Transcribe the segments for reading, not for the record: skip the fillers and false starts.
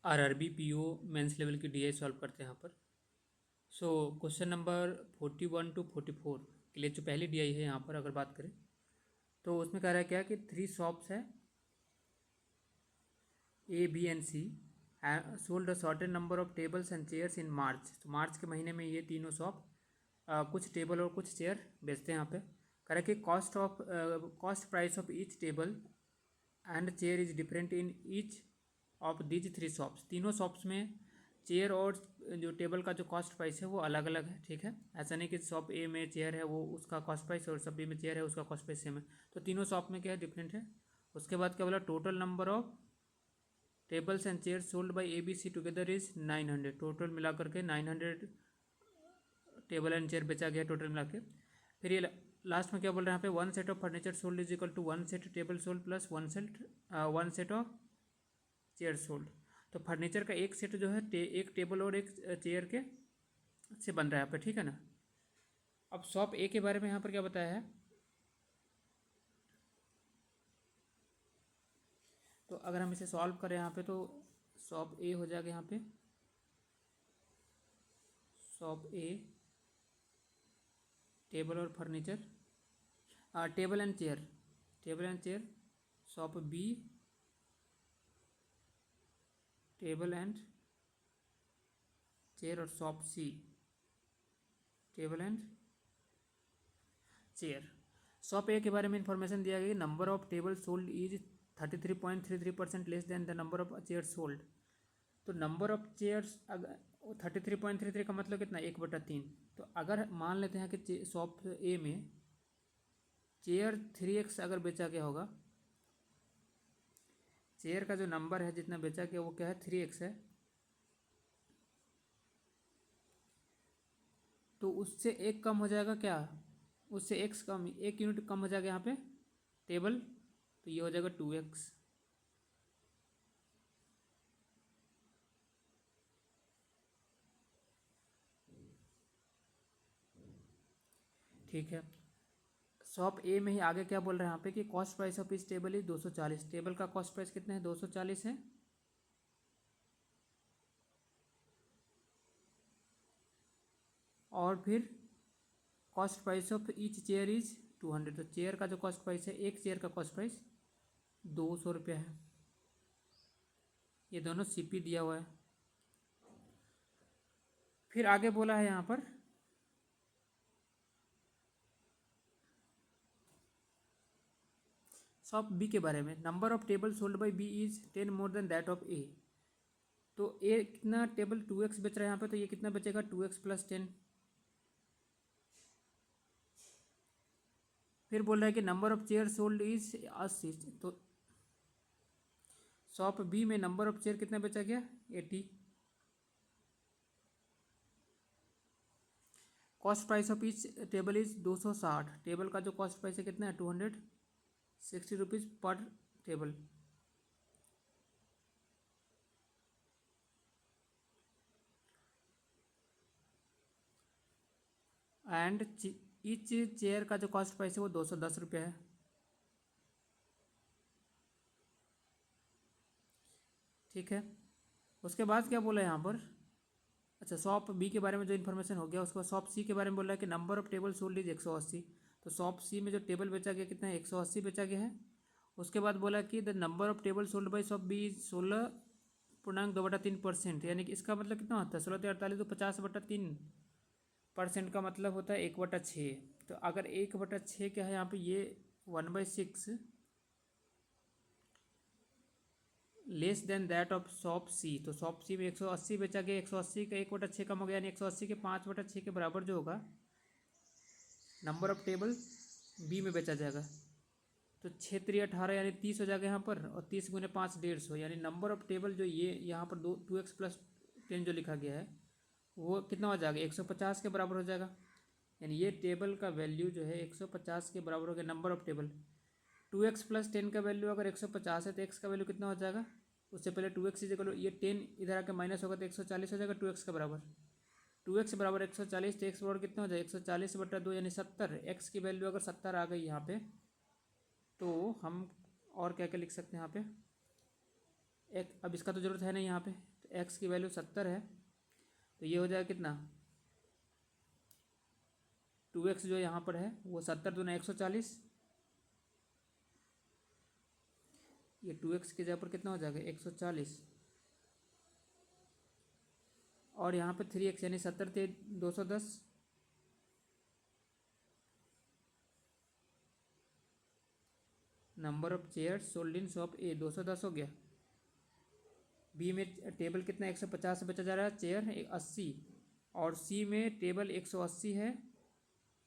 RRB PO mains level की DI solve करते हैं यहाँ पर। सो क्वेश्चन नंबर 41 टू 44 के लिए जो पहली डीआई है यहाँ पर अगर बात करें तो उसमें कह रहा है क्या कि 3 शॉप्स है A B and C sold a certain number of tables and chairs in March. तो मार्च के महीने में ये तीनों शॉप कुछ टेबल और कुछ चेयर बेचते हैं यहाँ पे। कह रहा है कि cost price of each table and chair is different in each of these 3 shops. तीनों शॉप्स में चेयर और जो टेबल का जो कॉस्ट प्राइस है वो अलग अलग है, ठीक है। ऐसा नहीं कि शॉप ए में चेयर है वो उसका कॉस्ट प्राइस और शॉप बी में चेयर है उसका कॉस्ट प्राइस सेम है। तो तीनों शॉप में क्या है, डिफरेंट है। उसके बाद क्या बोला, total number of tables and chairs sold by A B C together is 900। Total मिला करके 900 टेबल एंड चेयर बेचा गया टोटल मिला के। फिर ये लास्ट में क्या बोल रहे हैं यहाँ पे, 1 set of furniture sold is equal to 1 set table sold plus 1 set of chair sold. तो फर्नीचर का एक सेट जो है एक टेबल और एक चेयर के से बन रहा है यहाँ पे, ठीक है ना। अब शॉप ए के बारे में यहाँ पर क्या बताया है, तो अगर हम इसे सॉल्व करें यहाँ पे तो शॉप ए हो जाएगा यहाँ पे, शॉप ए टेबल और furniture table and chair. Shop B table and chair और shop C table and chair. Shop A के बारे में इंफॉर्मेशन दिया गया, number of table sold is 33.33% less than the number of chair sold. तो number of chairs अगर 33.33 का मतलब कितना, 1/3। तो अगर मान लेते हैं कि शॉप ए में चेयर 3x अगर बेचा गया होगा, चेयर का जो नंबर है जितना बेचा गया वो क्या है, 3x है, तो उससे एक कम हो जाएगा क्या, उससे x कम, 1 यूनिट कम हो जाएगा यहाँ पे टेबल, तो ये हो जाएगा 2x। ठीक है। शॉप ए में ही आगे क्या बोल रहे हैं यहाँ पे कि कॉस्ट प्राइस ऑफ इस टेबल इज 240। टेबल का कॉस्ट प्राइस कितना है, 240 है। और फिर cost price of each chair is 200। तो चेयर का जो कॉस्ट प्राइस है, एक चेयर का कॉस्ट प्राइस 200 रुपया है। ये दोनों सीपी दिया हुआ है। फिर आगे बोला है यहाँ पर शॉप बी के बारे में, number of table sold by B is 10 more than that of A. तो ए कितना टेबल 2x बेच रहा है यहाँ पे, तो ये कितना बचेगा, 2x प्लस 10। फिर बोल रहा है कि number of chair sold is 80। तो शॉप बी में नंबर ऑफ चेयर कितना बेचा गया, 80। Cost price of each table is 260। Table का जो कॉस्ट प्राइस है कितना है, 260 रुपीज़ पर टेबल। एंड ईच चेयर का जो कॉस्ट प्राइस है वो 210 रुपया है। ठीक है। उसके बाद क्या बोला है यहाँ पर, अच्छा शॉप बी के बारे में जो इन्फॉर्मेशन हो गया, उसके बाद शॉप सी के बारे में बोल रहा है कि number of table sold is 180। तो शॉप सी में जो टेबल बेचा गया कितना है, 180 बेचा गया है। उसके बाद बोला कि the number of table sold by shop B 16.2/3%। यानी कि इसका मतलब कितना होता है, 16×48 तो 50/3% का मतलब होता है 1/6। तो अगर 1/6 क्या है यहाँ पे, ये 1/6 less than that of shop C. तो शॉप सी में 180 बेचा गया, 180 का 1/6 कम हो गया, यानी 180 के 5/6 के बराबर जो होगा नंबर ऑफ टेबल बी में बेचा जाएगा। तो 6×3 = 18 यानी 30 हो जाएगा यहाँ पर, और 30×5 150, यानी नंबर ऑफ टेबल जो ये यहाँ पर 2x प्लस 10 जो लिखा गया है वो कितना हो जाएगा, 150 के बराबर हो जाएगा। यानी ये टेबल का वैल्यू जो है 150 के बराबर हो गया, number of table. 2x plus 10 का वैल्यू अगर 150 है तो x का वैल्यू कितना हो जाएगा, उससे पहले 2x इज इक्वल, ये 10 इधर आके माइनस होगा तो 140 हो जाएगा 2x का बराबर। 2x बराबर 140, तो x बराबर कितना हो जाएगा, 140/2 यानी 70। x की वैल्यू अगर 70 आ गई यहाँ पे, तो हम और क्या क्या लिख सकते हैं यहाँ पे, एक अब इसका तो ज़रूरत है नहीं यहाँ पे, तो एक्स की वैल्यू 70 है, तो ये हो जाएगा कितना 2x जो यहाँ पर है वो 70 दूना 140, ये 2x की जगह पर कितना हो जाएगा 140, और यहाँ पर 3x यानी 70 थे 210, number of chairs sold in shop ए 210 हो गया। बी में टेबल कितना 150 से बेचा जा रहा है, चेयर 80, और सी में टेबल 180 है,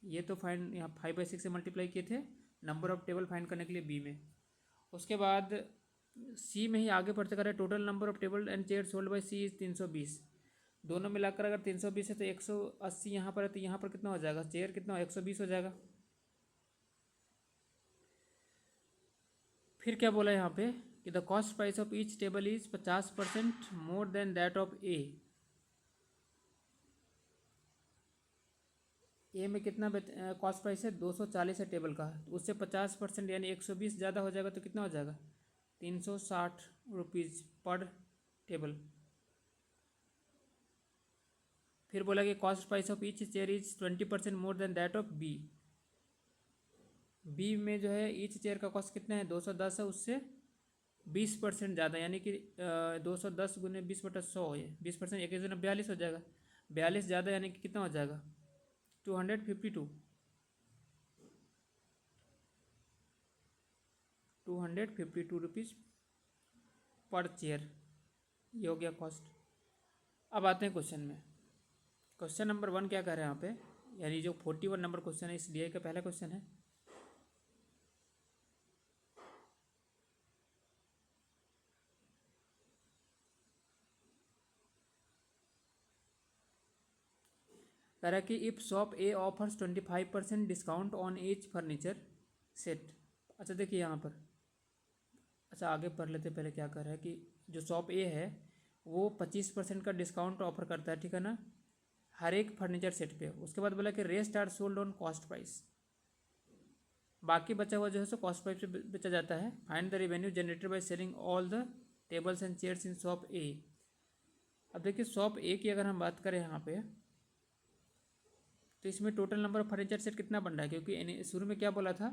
ये तो फाइंड यहाँ 5/6 से मल्टीप्लाई किए थे नंबर ऑफ टेबल फाइंड करने के लिए बी में। उसके बाद सी में ही आगे बढ़ते कर total number of table and chair sold by C is 320, दोनों मिलाकर अगर 320 है तो 180 यहाँ पर है, तो यहाँ पर कितना हो जाएगा चेयर कितना 120 हो जाएगा। फिर क्या बोला यहाँ पे कि the cost price of each table is 50% more than that of A में कितना कॉस्ट प्राइस है 240 है टेबल का, तो उससे 50% यानी 120 ज़्यादा हो जाएगा, तो कितना हो जाएगा 360 रुपीज़ पर टेबल। फिर बोला कि cost price of each chair is 20% more than that of B, B में जो है ईच चेयर का कॉस्ट कितना है 210 है, उससे 20% ज़्यादा, यानी कि 210 गुने 20/100 है 20%, 41 हो जाएगा, 42 ज़्यादा यानी कि कितना हो जाएगा 252 रुपीज़ पर चेयर, ये हो गया कॉस्ट। अब आते हैं क्वेश्चन में। क्वेश्चन नंबर 1 क्या कह रहे हैं यहाँ पे, यानी जो 41 नंबर क्वेश्चन है इस DI का पहला क्वेश्चन है। कह रहा है कि if shop A offers 25% discount on each furniture set. अच्छा देखिए यहाँ पर, अच्छा आगे पढ़ लेते पहले क्या कर रहा है कि जो शॉप ए है वो 25% का डिस्काउंट ऑफर करता है, ठीक है ना, हर एक फर्नीचर सेट पे। उसके बाद बोला कि rest are sold on cost price, बाकी बचा हुआ जो है सो कॉस्ट प्राइस पे बेचा जाता है। Find the revenue generated by selling all the tables and chairs in shop ए। अब देखिए शॉप ए की अगर हम बात करें यहाँ पे, तो इसमें total number of furniture set कितना बन रहा है, क्योंकि शुरू में क्या बोला था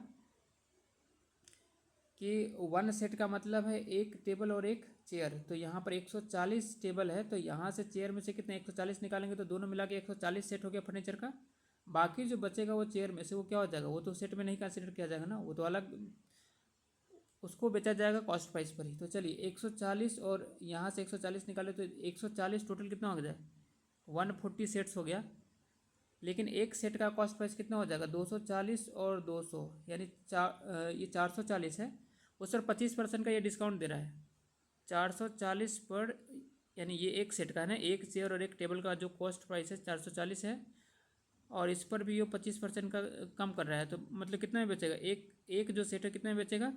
कि 1 सेट का मतलब है एक टेबल और एक चेयर, तो यहाँ पर 140 टेबल है, तो यहाँ से चेयर में से कितने 140 निकालेंगे तो दोनों मिला के 140 सेट हो गया फर्नीचर का। बाकी जो बचेगा वो चेयर में से वो क्या हो जाएगा, वो तो सेट में नहीं कंसिडर किया जाएगा ना, वो तो अलग उसको बेचा जाएगा कॉस्ट प्राइस पर ही। तो चलिए 140 और यहाँ से 140 निकाले तो 140 टोटल कितना हो जाए 140 सेट्स हो गया, लेकिन एक सेट का कॉस्ट प्राइस कितना हो जाएगा 240 और 200 यानी ये 440 है, उस पर 25% का ये डिस्काउंट दे रहा है 440 पर, यानी ये एक सेट का है ना, एक चेयर और एक टेबल का जो कॉस्ट प्राइस है 440 है, और इस पर भी ये 25% का कम कर रहा है, तो मतलब कितना में बेचेगा एक जो सेट है कितना में बेचेगा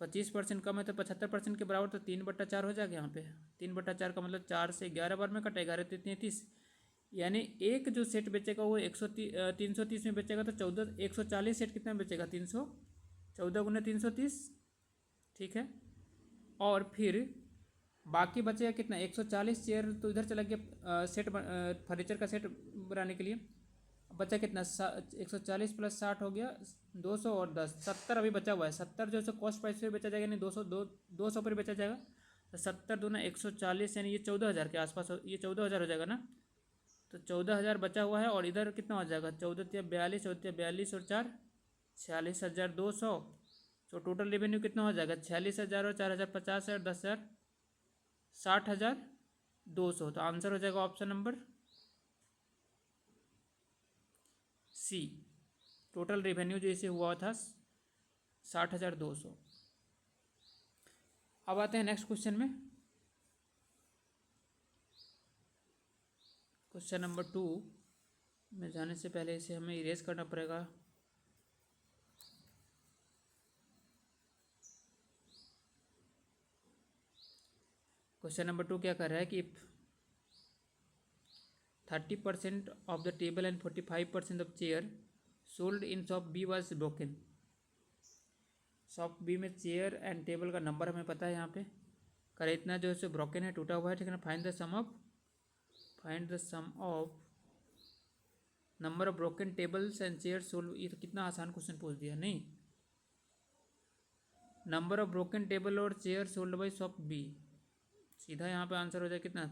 25% कम है तो 75% के बराबर, तो 3/4 हो जाएगा यहाँ पे। 3/4 का मतलब 4 से 11 बार में कटा, 11 तो 33, यानी एक जो सेट बेचेगा वो 330 में बेचेगा, तो 140 सेट कितना में बेचेगा 314 गुना 330, ठीक है। और फिर बाकी बचेगा कितना 140 चेयर तो इधर चला गया सेट फर्नीचर का सेट बनाने के लिए, बचा कितना 140 + 60 हो गया 200 और 10 70 अभी बचा हुआ है, 70 जो है कॉस्ट प्राइस पे बेचा जाएगा, यानी 200 पर बेचा जाएगा, तो 70 दूना 140 यानी ये 14,000 के आसपास, ये 14,000 हो जाएगा ना, तो 14,000 बचा हुआ है, और इधर कितना हो जाएगा 14×42, 14×42 और 4 46,200, तो टोटल रेवेन्यू कितना हो जाएगा 46,000 और 4,000 50,000 10,000 60,200, तो आंसर हो जाएगा option number C, total revenue जो इसे हुआ था 60,200। अब आते हैं नेक्स्ट क्वेश्चन में। क्वेश्चन नंबर 2 में जाने से पहले इसे हमें इरेज करना पड़ेगा। क्वेश्चन नंबर 2 क्या कर रहा है कि 30% of the table and 45% of chair sold in shop B was broken। Shop B में चेयर एंड टेबल का नंबर हमें पता है यहाँ पे, करे इतना जो है ब्रोकन है, टूटा हुआ है, ठीक है ना। Find the sum of number of broken tables and chairs sold. ये तो कितना आसान क्वेश्चन पूछ दिया। नहीं, नंबर ऑफ ब्रोकन टेबल और chair sold by shop B, सीधा यहाँ पे आंसर हो जाए कितना।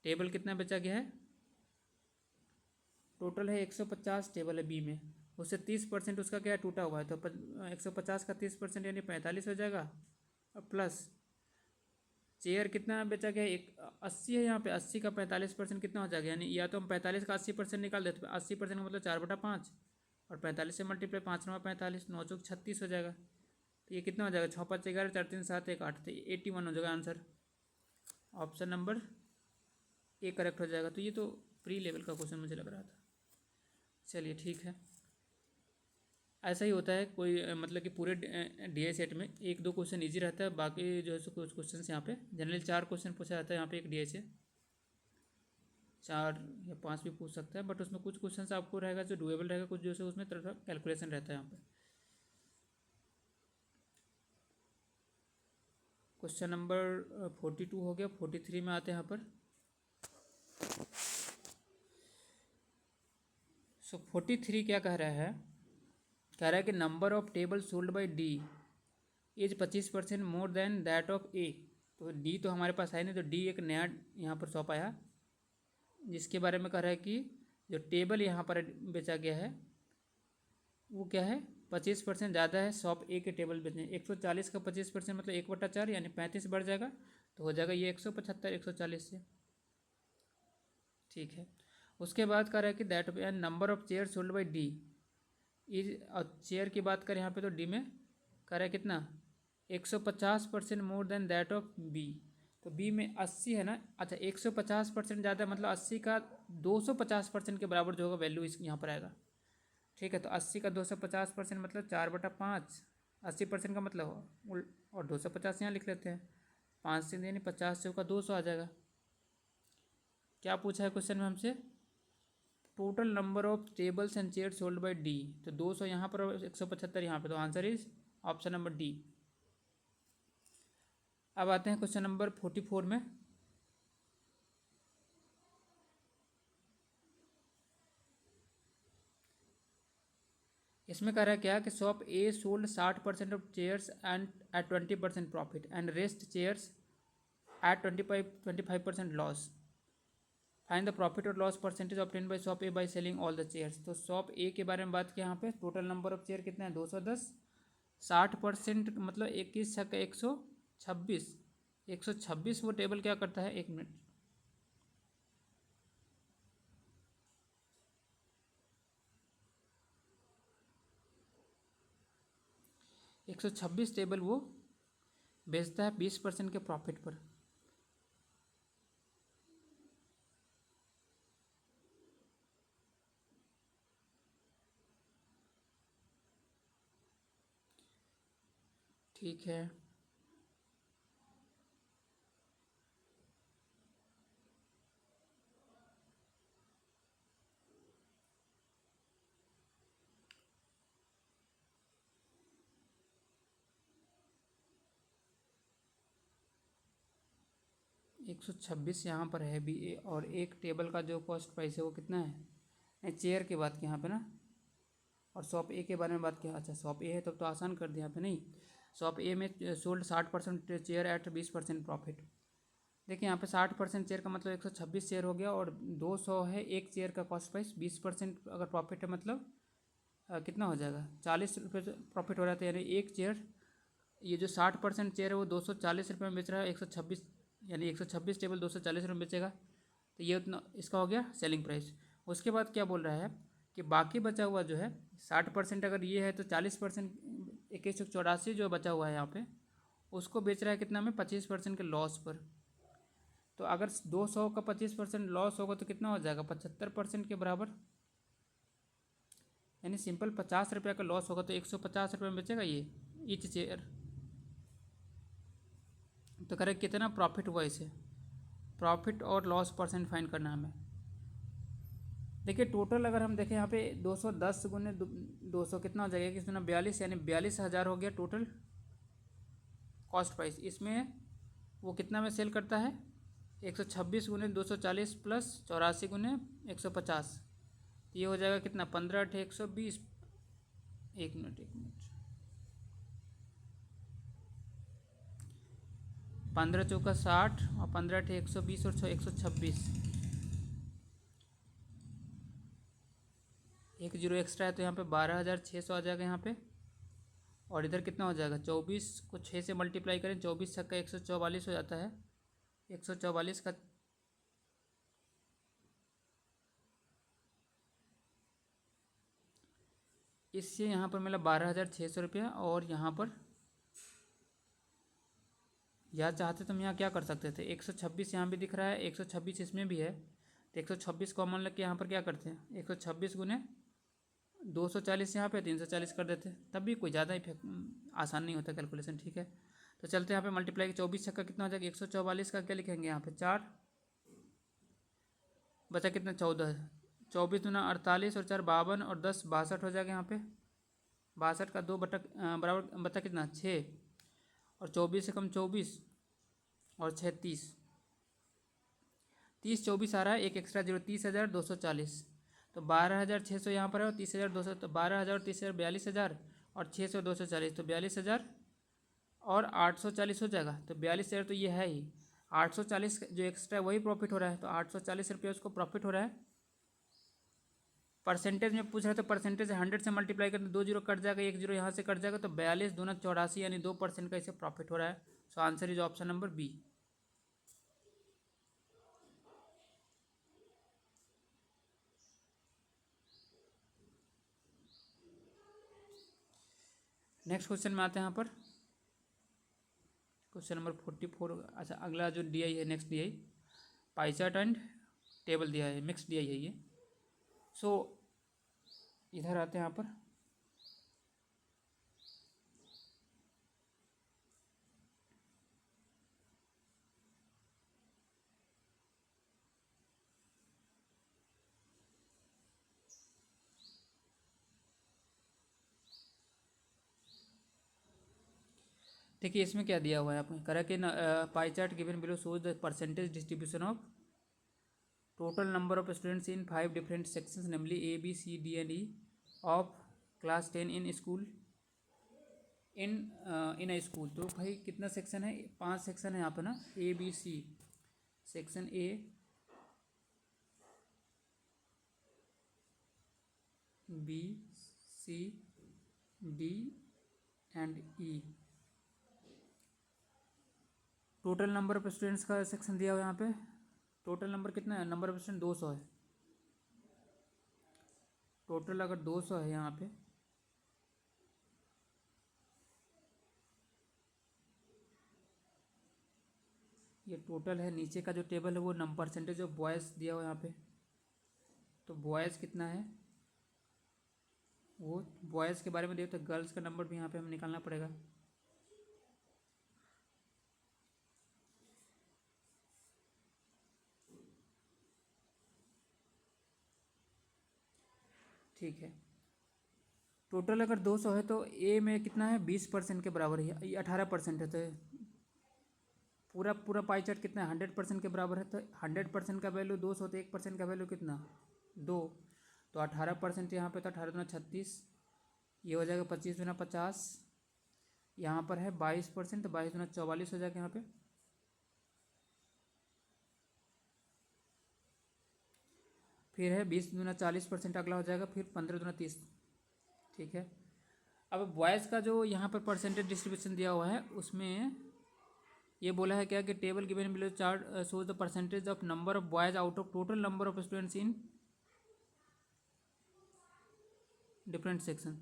टेबल कितना बचा गया है, टोटल है 150 टेबल है बी में, उससे 30% उसका क्या है, टूटा हुआ है। तो 150 का 30% यानी 45 हो जाएगा। और प्लस चेयर कितना बचा गया, 80 है यहाँ पे, 80 का 45% कितना हो जाएगा, यानी या तो हम 45 का 80% निकाल देते, तो 80% का मतलब 4/5, और 45 से मल्टीप्लाई 5 9 45, 9 चौक 36 हो जाएगा। तो ये कितना हो जाएगा, 6 5 11 4 3 7 1 8, तो 81 हो जाएगा answer. Option number A correct हो जाएगा। तो ये तो प्री लेवल का क्वेश्चन मुझे लग रहा था। चलिए ठीक है, ऐसा ही होता है। कोई मतलब कि पूरे DI सेट में 1 2 क्वेश्चन इजी रहता है, बाकी जो है सो कुछ क्वेश्चन यहाँ पे जनरली 4 क्वेश्चन पूछा जाता है यहाँ पे एक DI से, 4 या 5 भी पूछ सकता है, बट उसमें कुछ क्वेश्चन आपको रहेगा जो डुएबल रहेगा, कुछ जो है उसमें थोड़ा कैलकुलेशन रहता है यहाँ पे। क्वेश्चन नंबर 42 हो गया। 43 में आते हैं यहाँ पर। सो 43 क्या कह रहा है, कह रहा है कि number of table sold by D is 25% more than that of A. तो डी तो हमारे पास है नहीं, तो डी एक नया यहाँ पर शॉप आया, जिसके बारे में कह रहा है कि जो टेबल यहाँ पर बेचा गया है वो क्या है, 25% ज़्यादा है शॉप ए के टेबल बेचने। 140 का 25% मतलब 1/4, यानी 35 बढ़ जाएगा, तो हो जाएगा ये 175 140 से। ठीक है, उसके बाद कह रहा है कि that number of chair sold by D is, और चेयर की बात करें यहाँ पे तो डी में कह रहा है कितना, 150% more than that of B. तो बी में 80 है ना, अच्छा 150% ज़्यादा मतलब 80 का 250% के बराबर जो होगा वैल्यू इस यहाँ पर आएगा। ठीक है, तो 80 का 250% मतलब 4/5, 80% का मतलब, और 250 यहाँ लिख लेते हैं, 5 से यानी 50 से होगा 200 आ जाएगा। क्या पूछा है क्वेश्चन में हमसे, total number of tables and chair sold by D. तो 200 यहाँ पर और 175 यहाँ पर, तो answer is option number D. अब आते हैं क्वेश्चन नंबर 44 में। इसमें कह रहा है क्या कि shop A sold 60% of chairs and at 20% profit and rest chairs at 25% loss. Find the profit और loss percentage obtain by shop A by selling all the chairs. तो शॉप ए के बारे में बात की यहाँ पे, टोटल नंबर ऑफ चेयर कितना है 210, 60% मतलब 21 छक्का 126, 126 वो टेबल क्या करता है, 1 मिनट, एक 126 टेबल वो बेचता है 20% के प्रॉफिट पर। ठीक है, एक 126 यहाँ पर है बी, और एक टेबल का जो कॉस्ट प्राइस है वो कितना है, नहीं चेयर की बात की यहाँ पे ना, और शॉप ए के बारे में बात किया। अच्छा शॉप ए है तब तो आसान कर दिया यहाँ पे। नहीं, शॉप ए में सोल्ड 60% चेयर एट 20% प्रॉफिट। देखिए यहाँ पे 60% चेयर का मतलब 126 चेयर हो गया, और 200 है एक चेयर का कॉस्ट प्राइस, 20% अगर प्रॉफिट है मतलब कितना हो जाएगा, 40 रुपये प्रॉफिट हो रहा था। यानी एक चेयर, ये जो 60% चेयर है वो 240 रुपये में बेच रहा है, 126 यानी 126 टेबल 240 रुपये में बेचेगा, तो ये उतना इसका हो गया सेलिंग प्राइस। उसके बाद क्या बोल रहा है कि बाकी बचा हुआ जो है 60% अगर ये है तो 40%, 2184 जो बचा हुआ है यहाँ पे उसको बेच रहा है कितना में, 25% के लॉस पर। तो अगर 200 का 25% लॉस होगा तो कितना हो जाएगा, 75% के बराबर, यानी सिंपल 50 रुपये का लॉस होगा तो 150 रुपये में बेचेगा ये ईच चेयर। तो करें कितना प्रॉफिट हुआ इसे, प्रॉफिट और लॉस परसेंट फाइंड करना हमें। देखिए टोटल अगर हम देखें यहाँ पे 210 गुने 200 कितना हो जाएगा, इसमें 42 यानी 42,000 हो गया टोटल कॉस्ट प्राइस। इसमें वो कितना में सेल करता है, 126 गुने 240 प्लस 84 गुने 150, ये हो जाएगा कितना, 15 × 120। एक मिनट 15 चौका 60 और 15 × 120 और 126, एक जीरो एक्स्ट्रा है तो यहाँ पे 12,600 आ जाएगा यहाँ पे। और इधर कितना हो जाएगा, 24 को 6 से मल्टीप्लाई करें, 24 छक्का 144 हो जाता है, 144 का इससे यहाँ पर मिला 12,600 रुपया। और यहाँ पर या चाहते तो हम यहाँ क्या कर सकते थे, 126 यहाँ भी दिख रहा है, 126 इसमें भी है, तो 126 कॉमन लग के यहाँ पर क्या करते हैं, 126 गुने 240 यहाँ पे 340 कर देते, तब भी कोई ज़्यादा इफेक्ट आसान नहीं होता कैलकुलेशन। ठीक है, तो चलते हैं यहाँ पे मल्टीप्लाई 24 छक्का कितना हो जाएगा, 144 का क्या लिखेंगे यहाँ पे 4, बचा कितना 14, 24 दूना 48 और 4 52 और 10 62 हो जाएगा यहाँ पे। 62 का 2 बटा बराबर बता कितना 6, और 24 से कम 24 और 6 30, 30 24 आ रहा है, एक एक्स्ट्रा जीरो 30,240, तो 12,600 यहाँ पर है और 30,200, तो 12,000 और 30,000 42,000 और 600 240, तो 42,000 और 840 हो जाएगा। तो 42,000 तो ये है ही, 840 जो एक्स्ट्रा है वही प्रॉफिट हो रहा है, तो 840 रुपये उसको प्रॉफिट हो रहा है। परसेंटेज में पूछ रहा है तो परसेंटेज 100 से मल्टीप्लाई करते 2 जीरो कट जाएगा, 1 जीरो यहाँ से कट जाएगा, तो 42 दूना 84 यानी 2% का इसे प्रॉफिट हो रहा है। So answer is option number B. Next question में आते हैं यहाँ पर, क्वेश्चन नंबर 44। अच्छा, अगला जो डी आई है, next D I pie chart and table दिया है, मिक्स डी आई है ये। सो इधर आते हैं यहाँ पर, देखिए इसमें क्या दिया हुआ है आपको, करा के pie chart given below shows the percentage distribution of total number of students in 5 different sections namely A B C D and E of class 10 in school in a school. तो भाई कितना सेक्शन है, 5 section है यहाँ पर ना, A B C, section A B C D and E। Total number of students का section दिया हुआ है यहाँ पे, टोटल नंबर कितना है, नंबर ऑफ स्टूडेंट 200 है, टोटल अगर 200 है यहाँ पे, ये टोटल है। नीचे का जो टेबल है वो नंबर परसेंटेज ऑफ बॉयज़ दिया हुआ है यहाँ पे, तो बॉयज़ कितना है, वो बॉयज़ के बारे में दिया, तो गर्ल्स का नंबर भी यहाँ पे हमें निकालना पड़ेगा। ठीक है, टोटल अगर 200 है तो ए में कितना है, 20% के बराबर है, ये 18% है, तो पूरा पूरा पाई चार्ट कितना है, 100% के बराबर है। तो 100% का वैल्यू 200, तो 1% का वैल्यू कितना 2, तो 18% यहाँ पे, तो 18 दूना 36, ये हो जाएगा 25 दूना 50, यहाँ पर है 22%, तो 22 दूना 44 हो जाएगा यहाँ पे। फिर है 20 दूना 40%, अगला हो जाएगा, फिर 15 दूना 30। ठीक है, अब बॉयज़ का जो यहाँ पर परसेंटेज डिस्ट्रीब्यूशन दिया हुआ है उसमें ये बोला है क्या कि table given below chart shows the percentage of number of boys out of total number of students in different section,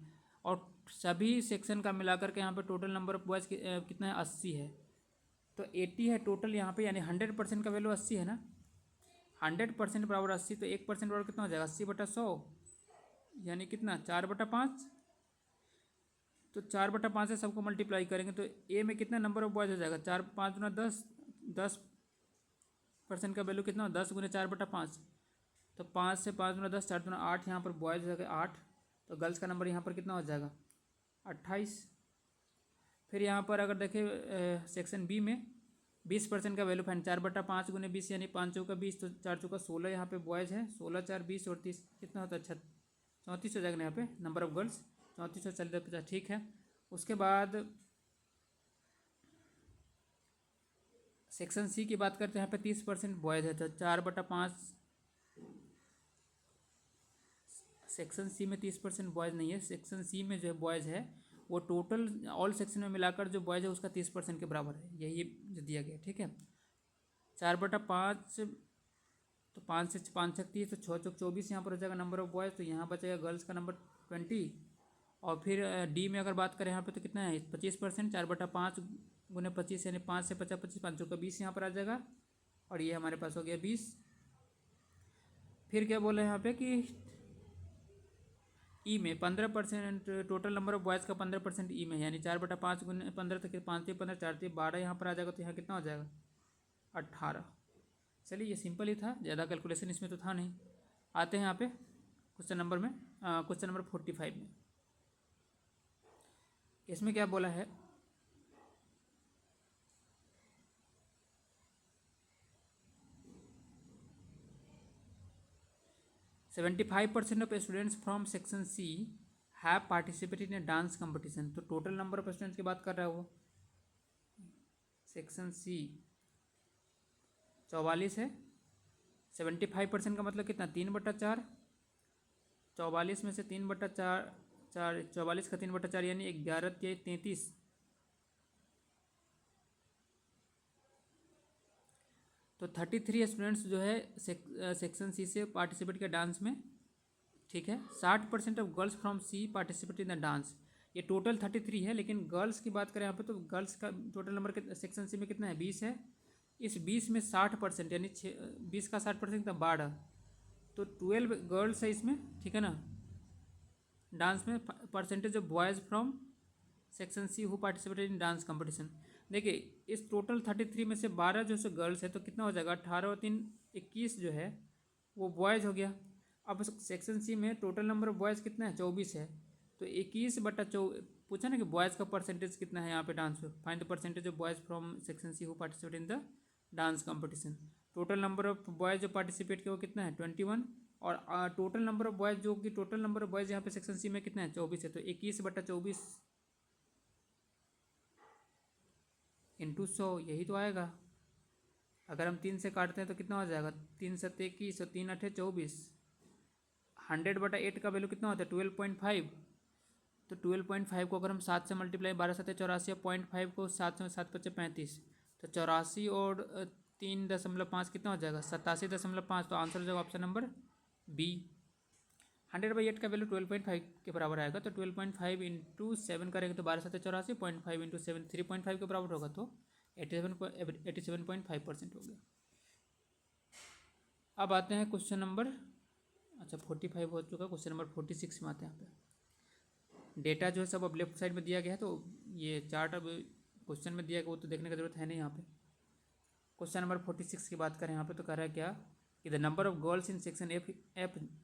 और सभी सेक्शन का मिलाकर के यहाँ पे टोटल नंबर ऑफ बॉयज़ कितना है, 80 है, तो 80 है टोटल यहाँ पे, यानी 100% का वैल्यू 80 है ना, 100% बराबर 80, तो 1% बराबर कितना हो जाएगा, 80/100, यानी कितना 4/5, तो 4/5 से सबको मल्टीप्लाई करेंगे तो ए में कितना नंबर ऑफ बॉयज़ हो जाएगा, 4 5 गुना 10, 10% का वैल्यू कितना, 10 गुना 4/5, तो 5 से 5 गुना 10, 4 गुना 8, यहाँ पर बॉयज़ हो जाएगा 8, तो गर्ल्स का नंबर यहाँ पर कितना हो जाएगा 28। फिर यहाँ पर अगर देखें सेक्शन बी में, 20% का वैल्यू फाइंड, 4/5 गुने 20 यानी 5 चौका 20, तो 4 चौका 16 यहाँ पे बॉयज़ है, 16 4 20 और 30 कितना होता है 34 हो जाएगा ना यहाँ पे नंबर ऑफ गर्ल्स, 34 और 50, ठीक है। उसके बाद सेक्शन सी की बात करते हैं, यहाँ पे 30% बॉयज़ है, तो 4/5, सेक्शन सी में 30% बॉयज़ नहीं है, सेक्शन सी में जो है बॉयज़ है वो टोटल ऑल सेक्शन में मिलाकर जो बॉयज़ है उसका 30% के बराबर है, यही जो दिया गया, ठीक है। 4/5, तो 5 से 5 छक 30, तो 6 चौक 24 यहाँ पर हो जाएगा नंबर ऑफ बॉयज़, तो यहाँ बचेगा गर्ल्स का नंबर 20। और फिर डी में अगर बात करें यहाँ पे तो कितना है 25%, 4/5 गुने 25 यानी 5 से 50 25, 5 चौका 20 यहाँ पर आ जाएगा, और ये हमारे पास हो गया 20। फिर क्या बोला यहाँ पे कि ई में 15%, टोटल नंबर ऑफ बॉयज़ का 15% ई में, यानी 4/5 गुने 15 तक 5 से 15 4 से 12 यहाँ पर आ जाएगा, तो यहाँ कितना हो जाएगा 18। चलिए ये सिंपल ही था, ज़्यादा कैलकुलेशन इसमें तो था नहीं। आते हैं यहाँ पे क्वेश्चन नंबर में, क्वेश्चन नंबर 45 में। इसमें क्या बोला है, "75% of students from section C have participated in a dance competition". तो टोटल नंबर ऑफ स्टूडेंट्स की बात कर रहा है वो, सेक्शन सी 44 है, 75% का मतलब कितना 3/4, 44 में से 3/4, 44 का 3/4 यानी 11 के 33, तो 33 स्टूडेंट्स जो है सेक्शन सी से पार्टिसिपेट किया डांस में, ठीक है। 60% of girls from C participate in the dance, ये टोटल 33 है, लेकिन गर्ल्स की बात करें यहाँ पे तो गर्ल्स का टोटल नंबर सेक्शन सी में कितना है 20 है, इस 20 में 60% यानी 20 का 60% कितना 12, तो 12 गर्ल्स है इसमें, ठीक है ना। डांस में percentage of boys from section see who participated in dance competition, देखिए इस टोटल 33 में से 12 जो से गर्ल्स है, तो कितना हो जाएगा 18 और 3 21 जो है वो बॉयज़ हो गया। अब सेक्शन सी में टोटल नंबर ऑफ बॉयज़ कितना है 24 है, तो 21/24 पूछा ना कि बॉयज़ का परसेंटेज कितना है यहाँ पे डांस में, find the percentage of boys from section see who participate in the dance competition. Total number of boys जो पार्टिसिपेट किया वो कितना है 21, और टोटल नंबर ऑफ बॉयज़ जो कि टोटल नंबर ऑफ बॉयज़ यहाँ पे सेक्शन सी में कितना है 24 है, तो 21/24 इंटू 100 यही तो आएगा। अगर हम 3 से काटते हैं तो कितना हो जाएगा 3 7 21 और 3 8 24, 100/8 का वैल्यू कितना होता है 12.5, तो 12.5 को अगर हम 7 से मल्टीप्लाई 12 7 84 और 0.5 को 7 से 7 5 35, तो 84 और 3.5 कितना हो जाएगा 87.5, तो आंसर हो जाएगा ऑप्शन नंबर बी। 100/8 का वैल्यू 12.5 के बराबर आएगा, तो 12.5 इंटू 7 करेंगे तो 12 7 84, 0.5 इंटू 7 3.5 के बराबर होगा, तो 87.5% हो गया। अब आते हैं क्वेश्चन नंबर, अच्छा 45 हो चुका, क्वेश्चन नंबर 46 में आते हैं। यहाँ पे डेटा जो है सब अब लेफ्ट साइड में दिया गया है, तो ये चार्ट अब क्वेश्चन में दिया गया वो तो देखने की जरूरत है नहीं। यहाँ पे क्वेश्चन नंबर 46 की बात करें यहाँ पे तो कह रहा है क्या कि the number of girls in section F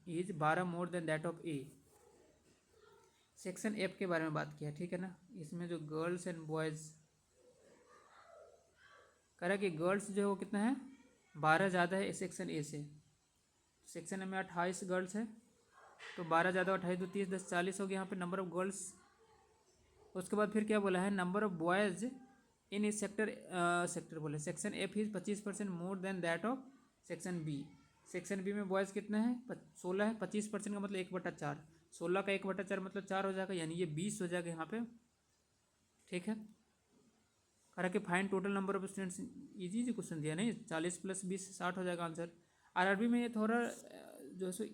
is 12 more than that of A. Section F के बारे में बात किया, ठीक है ना। इसमें जो गर्ल्स एंड बॉयज़ कह रहा है कि गर्ल्स जो है वो कितना है 12 ज़्यादा है सेक्शन ए से। सेक्शन ए में 28 गर्ल्स है, तो 12 ज़्यादा 28 तो 30 10 40 हो गया यहाँ पे नंबर ऑफ गर्ल्स। उसके बाद फिर क्या बोला है नंबर ऑफ बॉयज़ इन इस सेक्टर बोले section F is 25% more than that of section B. Section B में बॉयज़ कितना है 16 है, 25% का मतलब 1/4, 16 का 1/4 मतलब 4 हो जाएगा, यानी ये 20 हो जाएगा यहाँ पे, ठीक है। कह रहा कि find total number of students, easy question दिया नहीं, 40 + 20 60 हो जाएगा आंसर। आरआरबी में ये थोड़ा जो है सो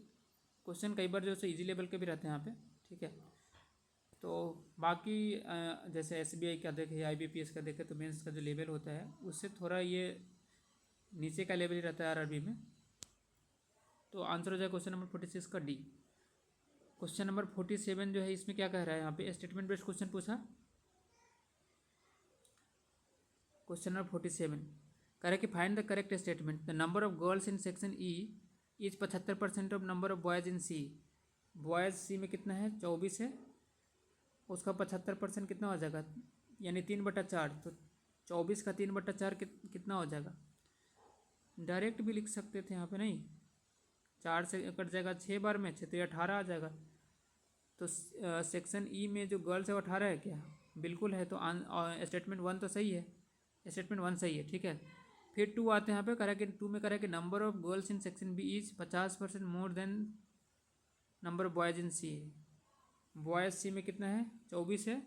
क्वेश्चन कई बार जो है सो ईजी लेवल के भी रहते हैं यहाँ पे, ठीक है। तो बाकी जैसे एसबीआई का देखें आईबीपीएस का देखें तो मेंस का जो लेवल होता है उससे थोड़ा ये नीचे का लेवल ही रहता है आरआरबी में। तो आंसर हो जाएगा क्वेश्चन नंबर 46 का डी। क्वेश्चन नंबर 47 जो है इसमें क्या कह रहा है यहाँ पे स्टेटमेंट बेस्ड क्वेश्चन पूछा। क्वेश्चन नंबर 47 कह रहा है कि find the correct statement, the number of girls in section E is 75% of number of boys in C. Boys C में कितना है 24 है, उसका 75% कितना हो जाएगा यानी 3/4, तो 24 का 3/4 कितना हो जाएगा? डायरेक्ट भी लिख सकते थे यहाँ पे, नहीं 4 से कट जाएगा 6 बार में, 6 तो 18 आ जाएगा। तो सेक्शन ई में जो गर्ल्स है वो 18 है क्या? बिल्कुल है। तो स्टेटमेंट 1 तो सही है, स्टेटमेंट 1 सही है, ठीक है। फिर 2 आते हैं यहाँ पे, करा कि 2 में करा कि number of girls in section B is 50% more than number of boys in C. Boys C में कितना है? 24 है,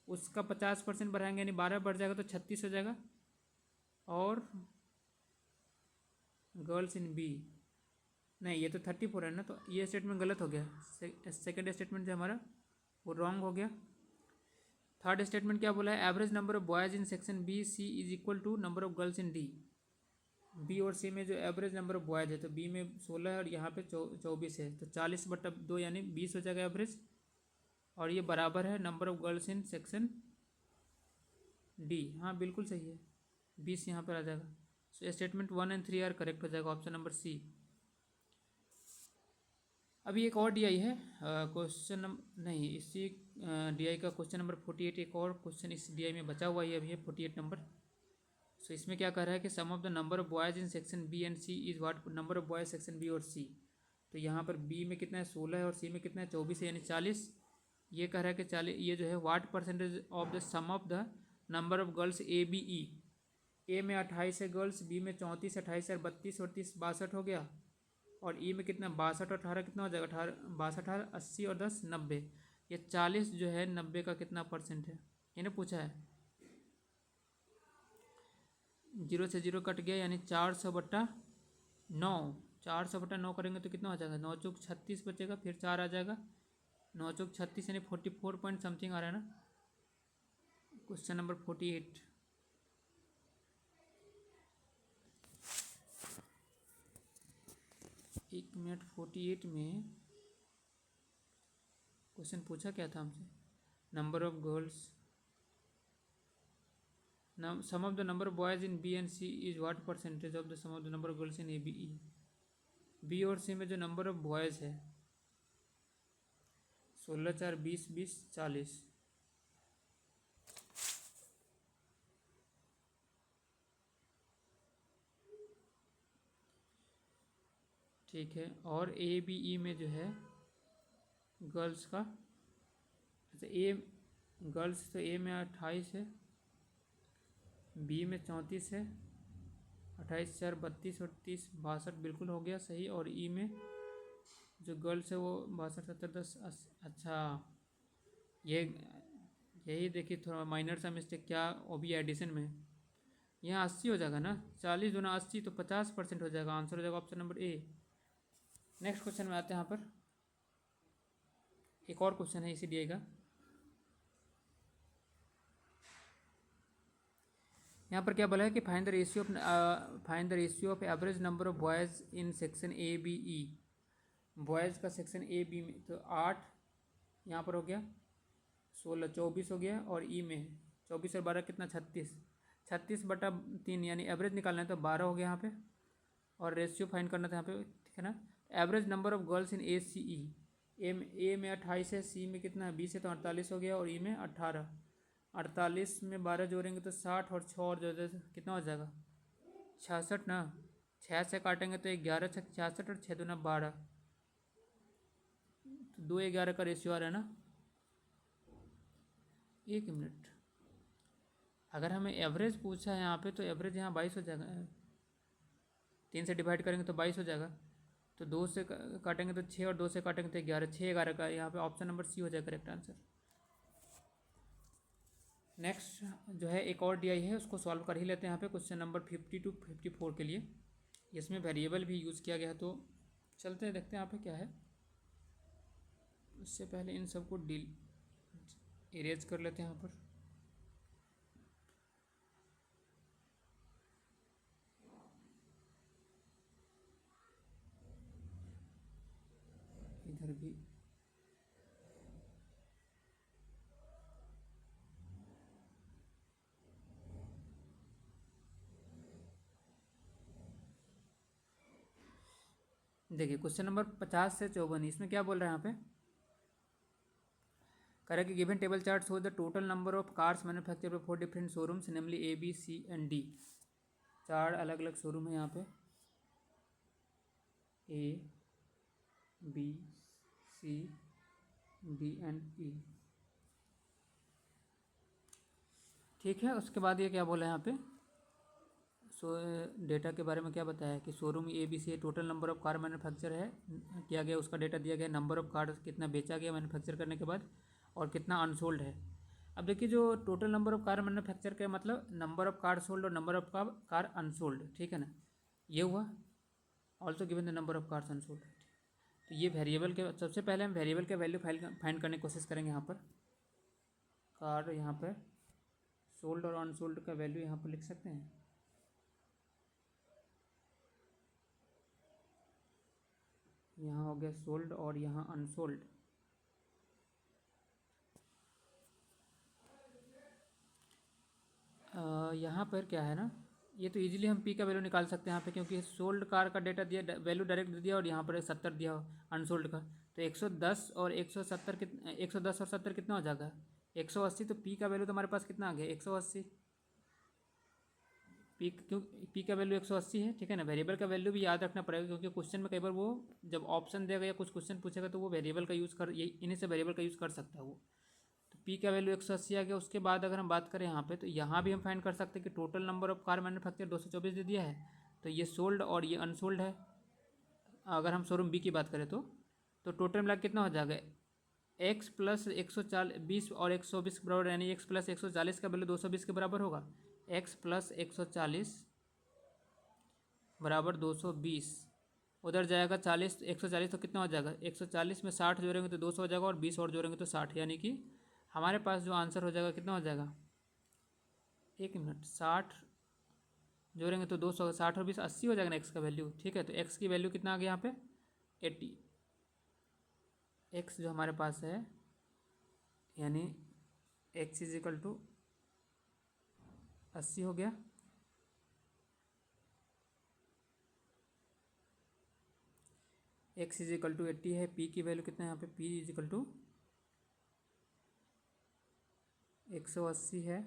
उसका 50% बढ़ाएंगे यानी 12 बढ़ जाएगा तो 36 हो जाएगा। और गर्ल्स इन बी, नहीं ये तो 34 है ना, तो ये स्टेटमेंट गलत हो गया। सेकेंड स्टेटमेंट जो हमारा वो रॉन्ग हो गया। थर्ड स्टेटमेंट क्या बोला है? Average number of boys in section B C is equal to number of girls in D. B और सी में जो एवरेज नंबर ऑफ बॉयज़ है, तो बी में 16 है और यहाँ पे 24 है, तो 40/2 यानी 20 हो जाएगा एवरेज। और ये बराबर है number of girls in section D. हाँ बिल्कुल सही है, 20 यहाँ पर आ जाएगा। So statement 1 and 3 are correct हो जाएगा, ऑप्शन नंबर सी। अभी एक और डीआई है, क्वेश्चन नंबर नहीं, इसी डीआई का क्वेश्चन नंबर 48 एक और क्वेश्चन इस डीआई में बचा हुआ ही अभी है 48 नंबर। सो इसमें क्या कर रहा है कि sum of the number of boys in section B and C is what number of boys section B और सी। तो यहाँ पर बी में कितना है? 16 है, और सी में कितना है? 24 है, यानी 40। ये कह रहा है कि 40 ये जो है what percentage of the sum of the number of girls A B E. A में 28 है गर्ल्स, बी में 34, 28 और 32 और 30 62 हो गया। और ई में कितना? 62 और 18 कितना हो जाएगा? 18 62 80 और 10 90। ये 40 जो है 90 का कितना परसेंट है, इन्हें पूछा है। 0 से 0 कट गया यानी 400/9। 400/9 करेंगे तो कितना हो जाएगा? 9 चौक 36 बचेगा, फिर 4 आ जाएगा, 9 चौक 36 यानी 44 पॉइंट समथिंग आ रहा है ना। Question number 48। एक मिनट, 48 में क्वेश्चन पूछा क्या था हमसे? Number of girls, sum of the number of boys in B and C is what percentage of the sum of the number of girls in A B E. B और C में जो number of boys है 16 4 20 20 40। ठीक है, और ए B ई में जो है गर्ल्स का, अच्छा ए गर्ल्स तो ए में 28 है, बी में 34 है, 28 4 32 और 30 62 बिल्कुल हो गया सही। और ई में जो गर्ल्स है वो 62 70 10 अच्छा ये यही देखिए थोड़ा माइनर सा मिस्टेक, क्या वो भी एडिशन में यहाँ 80 हो जाएगा ना, 40 दूना 80 तो 50% हो जाएगा, आंसर हो जाएगा option number A. Next question में आते हैं। यहाँ पर एक और क्वेश्चन है इसी डीआई का। यहाँ पर क्या बोला है कि find the ratio of average number of boys in section A B E. Boys का सेक्शन ए बी में तो 8 यहाँ पर हो गया, 16 24 हो गया, और ई में 24 और 12 कितना? 36। 36/3 यानी एवरेज निकालना है तो 12 हो गया यहाँ पे। और रेशियो फाइंड करना था यहाँ पे, ठीक है ना। Average number of girls in A C E. A में 28 है, सी में कितना है? 20 है, तो 48 हो गया, और ई में 18। 48 में 12 जोड़ेंगे तो 60, और 6 और जोड़े तो कितना हो जाएगा? 66 ना। 6 से काटेंगे तो 11 6 66 और 6 दूना 12, तो 2:11 का रेशियो आ रहा है ना। एक मिनट, अगर हमें एवरेज पूछा है यहाँ पे तो एवरेज यहाँ 22 हो जाएगा, 3 से डिवाइड करेंगे तो 22 हो जाएगा। तो 2 से काटेंगे तो 6, और 2 से काटेंगे तो 11, 6 11 का, यहाँ पे ऑप्शन नंबर सी हो जाएगा करेक्ट आंसर। नेक्स्ट जो है एक और डीआई है, उसको सॉल्व कर ही लेते हैं यहाँ पे, क्वेश्चन नंबर 50 to 54 के लिए। इसमें वेरिएबल भी यूज़ किया गया है, तो चलते हैं देखते हैं यहाँ पे क्या है। उससे पहले इन सबको इरेज कर लेते हैं यहाँ पर। इधर भी देखिए क्वेश्चन नंबर 50 से 54, इसमें क्या बोल रहा है यहाँ पे? करें कि given table chart show the total number of cars manufacture by 4 different showrooms namely A B C and D. 4 अलग अलग शोरूम है यहाँ पे, A B C D and E. ठीक है, उसके बाद ये क्या बोला है यहाँ पे, डेटा के बारे में क्या बताया है कि showroom A B C total number of car manufacture है किया गया, उसका डेटा दिया गया, नंबर ऑफ कार कितना बेचा गया मैन्युफैक्चर करने के बाद और कितना अनसोल्ड है। अब देखिए जो total number of car manufacture का मतलब नंबर ऑफ कार सोल्ड और नंबर ऑफ कार अनसोल्ड, ठीक है ना, ये हुआ। Also given the number of cars unsold. तो ये वेरिएबल के, सबसे पहले हम वेरिएबल के वैल्यू फाइंड करने की कोशिश करेंगे। यहाँ पर कार, यहाँ पर सोल्ड और अनसोल्ड का वैल्यू यहाँ पर लिख सकते हैं। यहाँ हो गया सोल्ड और यहाँ अनसोल्ड। यहाँ पर क्या है ना, ये तो इजीली हम पी का वैल्यू निकाल सकते हैं यहाँ पे, क्योंकि सोल्ड कार का डेटा दिया, वैल्यू डायरेक्ट दिया और यहाँ पर 70 दिया अनसोल्ड का। तो 110 और 170 कितना, 110 और 70 कितना हो जाएगा 180। तो पी का वैल्यू तो हमारे पास कितना आ गया 180। पी क्यों, पी का वैल्यू 180 है, ठीक है ना। वेरिएबल का वैल्यू भी याद रखना पड़ेगा, क्योंकि क्वेश्चन में कई बार वो जब ऑप्शन देगा या कुछ क्वेश्चन पूछेगा तो वो वेरिएबल का यूज़ कर, ये इन्हीं से वेरिएबल का यूज़ कर सकता है वो। तो पी का वैल्यू 180 आ गया। उसके बाद अगर हम बात करें यहाँ पे, तो यहाँ भी हम फाइंड कर सकते हैं कि total number of car manufacture 224 दे दिया है, तो ये सोल्ड और ये अनसोल्ड है। अगर हम शोरूम बी की बात करें तो टोटल मिला कितना हो जाएगा एक्स प्लस 120 और 120 के बराबर, यानी एक्स प्लस 140 का वैल्यू 220 के बराबर होगा। एक्स प्लस 140 बराबर 220, उधर जाएगा 40, 140 तो कितना हो जाएगा 140 में 60 जोड़ेंगे तो 200 हो जाएगा और 20 और जोड़ेंगे तो 60, यानी कि हमारे पास जो आंसर हो जाएगा कितना हो जाएगा, 1 मिनट, 60 जोड़ेंगे तो 200, 60 और 20 80 हो जाएगा ना एक्स का वैल्यू। ठीक है, तो एक्स की वैल्यू कितना आ गया यहाँ पे 80। एक्स जो हमारे पास है, यानी एक्स इज इक्वल टू 80 हो गया। एक्स इज इक्वल टू 80 है। पी की वैल्यू कितना है यहाँ पे, पी इज इक्वल टू 180 है।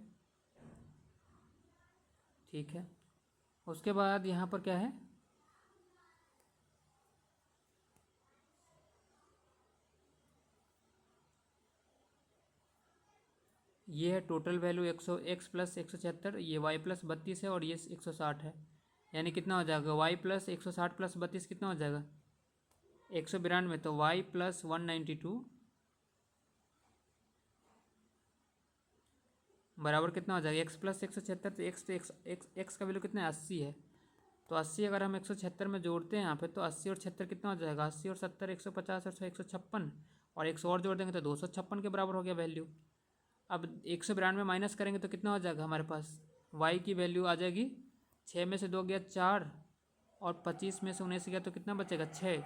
ठीक है, उसके बाद यहाँ पर क्या है, ये है टोटल वैल्यू एक्स प्लस 176, ये वाई प्लस 32 है और ये 160 है, यानी कितना हो जाएगा वाई प्लस 160 प्लस 32 कितना हो जाएगा 192। तो वाई प्लस 192 बराबर कितना हो जाएगा एक्स प्लस 176। तो एक्स का वैल्यू कितना है 80 है। तो 80 अगर हम 176 में जोड़ते हैं यहाँ पे, तो 80 और 76 कितना हो जाएगा 80 और 70 150 और 156, और 100 और जोड़ देंगे तो 256 के बराबर हो गया वैल्यू। अब 192 माइनस करेंगे तो कितना हो जाएगा हमारे पास, वाई की वैल्यू आ जाएगी 6 में से 2 गया 4 और 25 में से 19 गया तो कितना बचेगा 6,